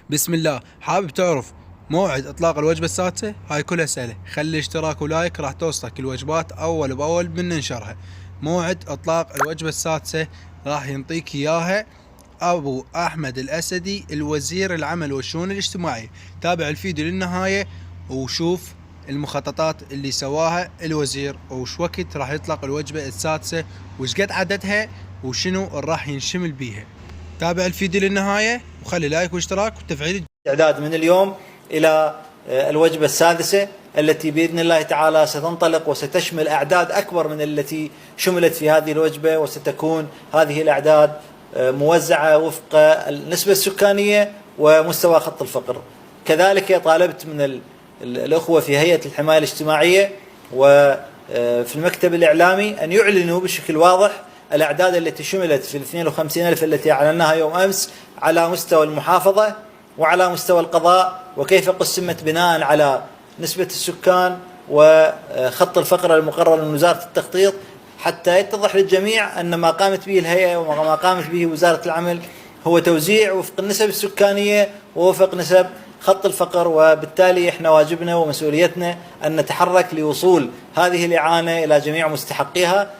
بسم الله. حابب تعرف موعد اطلاق الوجبه السادسه؟ هاي كلها سهله، خلي اشتراك ولايك راح توصلك الوجبات اول باول من ننشرها. موعد اطلاق الوجبه السادسه راح ينطيك اياها ابو احمد الاسدي، الوزير العمل والشؤون الاجتماعيه. تابع الفيديو للنهايه وشوف المخططات اللي سواها الوزير، وش وقت راح يطلق الوجبه السادسه، وش قد عددها، وشنو راح ينشمل بيها. تابع الفيديو للنهايه وخلي لايك واشتراك وتفعيل إعداد من اليوم إلى الوجبة السادسة التي بإذن الله تعالى ستنطلق وستشمل أعداد أكبر من التي شملت في هذه الوجبة، وستكون هذه الأعداد موزعة وفق النسبة السكانية ومستوى خط الفقر. كذلك طالبت من الأخوة في هيئة الحماية الاجتماعية وفي المكتب الإعلامي أن يعلنوا بشكل واضح الأعداد التي شملت في 52,000 التي أعلناها يوم أمس على مستوى المحافظة وعلى مستوى القضاء، وكيف قسمت بناء على نسبة السكان وخط الفقر المقرر من وزارة التخطيط، حتى يتضح للجميع أن ما قامت به الهيئة وما قامت به وزارة العمل هو توزيع وفق النسب السكانية ووفق نسب خط الفقر. وبالتالي احنا واجبنا ومسؤوليتنا أن نتحرك لوصول هذه الإعانة إلى جميع مستحقيها.